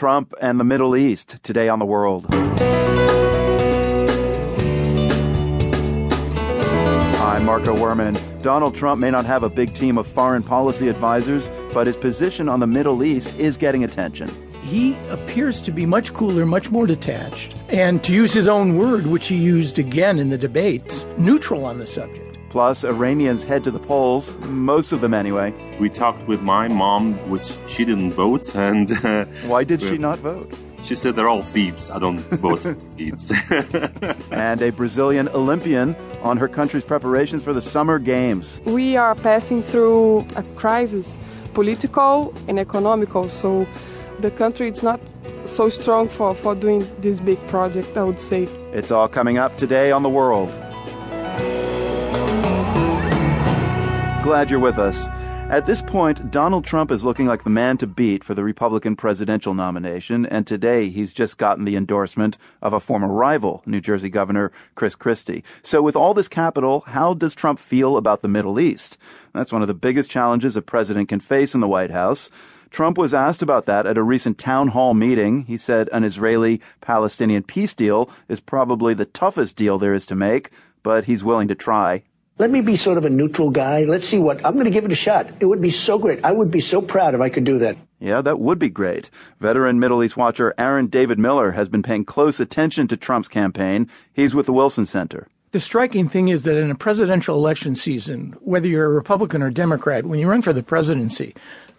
Trump and the Middle East, today on The World. I'm Marco Werman. Donald Trump may not have a big team of foreign policy advisors, but his position on the Middle East is getting attention. He appears to be much cooler, much more detached, and to use his own word, which he used again in the debates, neutral on the subject. Plus, Iranians head to the polls, most of them anyway. We talked with my mom, which she didn't vote, and... Why did she not vote? She said they're all thieves. I don't vote for thieves. And a Brazilian Olympian on her country's preparations for the Summer Games. We are passing through a crisis, political and economical, so the country is not so strong for doing this big project, I would say. It's all coming up today on The World. Glad you're with us. At this point, Donald Trump is looking like the man to beat for the Republican presidential nomination, and today he's just gotten the endorsement of a former rival, New Jersey Governor Chris Christie. So with all this capital, how does Trump feel about the Middle East? That's one of the biggest challenges a president can face in the White House. Trump was asked about that at a recent town hall meeting. He said an Israeli-Palestinian peace deal is probably the toughest deal there is to make, but he's willing to try. Let me be sort of a neutral guy. Let's see I'm going to give it a shot. It would be so great. I would be so proud if I could do that. Yeah, that would be great. Veteran Middle East watcher Aaron David Miller has been paying close attention to Trump's campaign. He's with the Wilson Center. The striking thing is that in a presidential election season, whether you're a Republican or Democrat, when you run for the presidency,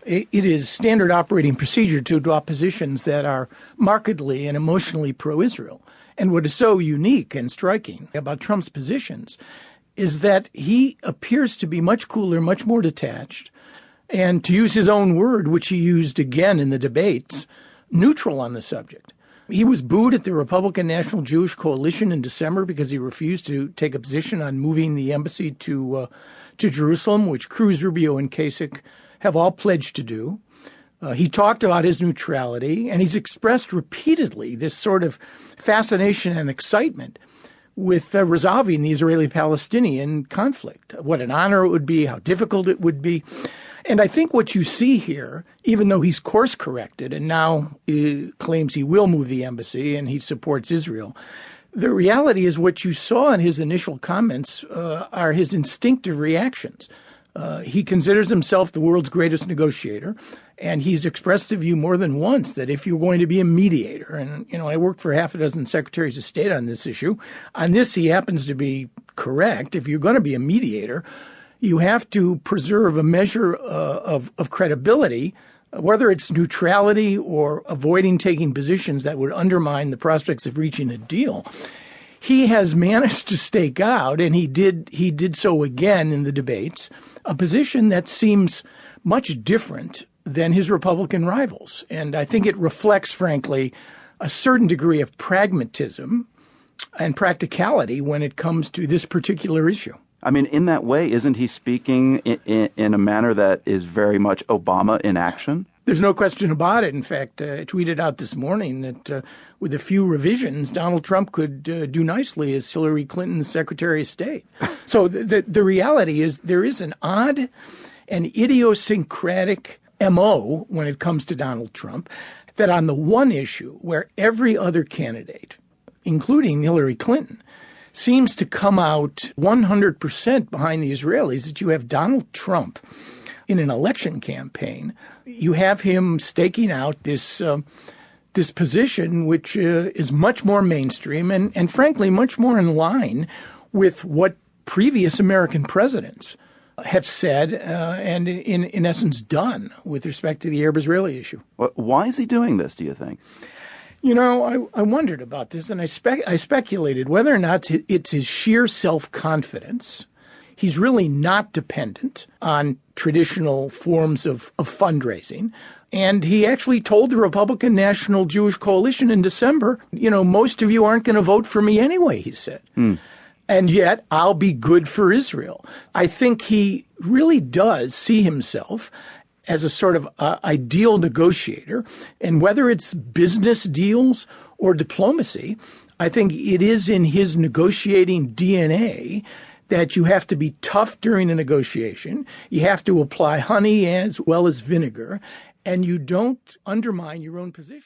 it is standard operating procedure to adopt positions that are markedly and emotionally pro-Israel. And what is so unique and striking about Trump's positions is that he appears to be much cooler, much more detached, and to use his own word, which he used again in the debates, neutral on the subject. He was booed at the Republican National Jewish Coalition in December because he refused to take a position on moving the embassy to Jerusalem, which Cruz, Rubio, and Kasich have all pledged to do. He talked about his neutrality, and he's expressed repeatedly this sort of fascination and excitement with resolving the Israeli-Palestinian conflict, what an honor it would be, how difficult it would be. And I think what you see here, even though he's course-corrected and now claims he will move the embassy and he supports Israel, the reality is what you saw in his initial comments are his instinctive reactions. He considers himself the world's greatest negotiator, and he's expressed the view more than once that if you're going to be a mediator, and, I worked for half a dozen secretaries of state on this issue. On this, he happens to be correct. If you're going to be a mediator, you have to preserve a measure of credibility, whether it's neutrality or avoiding taking positions that would undermine the prospects of reaching a deal. He has managed to stake out, and he did so again in the debates, a position that seems much different than his Republican rivals. And I think it reflects, frankly, a certain degree of pragmatism and practicality when it comes to this particular issue. I mean, in that way, isn't he speaking in a manner that is very much Obama in action? There's no question about it. In fact, I tweeted out this morning that with a few revisions, Donald Trump could do nicely as Hillary Clinton's Secretary of State. So the reality is there is an odd and idiosyncratic MO when it comes to Donald Trump, that on the one issue where every other candidate, including Hillary Clinton, seems to come out 100% behind the Israelis, that you have Donald Trump in an election campaign. You have him staking out this position, which is much more mainstream and frankly, much more in line with what previous American presidents have said and in essence done with respect to the Arab-Israeli issue. Why is he doing this, do you think? I wondered about this, and I speculated whether or not it's his sheer self-confidence. He's really not dependent on traditional forms of fundraising. And he actually told the Republican National Jewish Coalition in December, most of you aren't going to vote for me anyway, he said. And yet I'll be good for Israel. I think he really does see himself as a sort of ideal negotiator. And whether it's business deals or diplomacy, I think it is in his negotiating DNA that you have to be tough during a negotiation. You have to apply honey as well as vinegar, and you don't undermine your own position.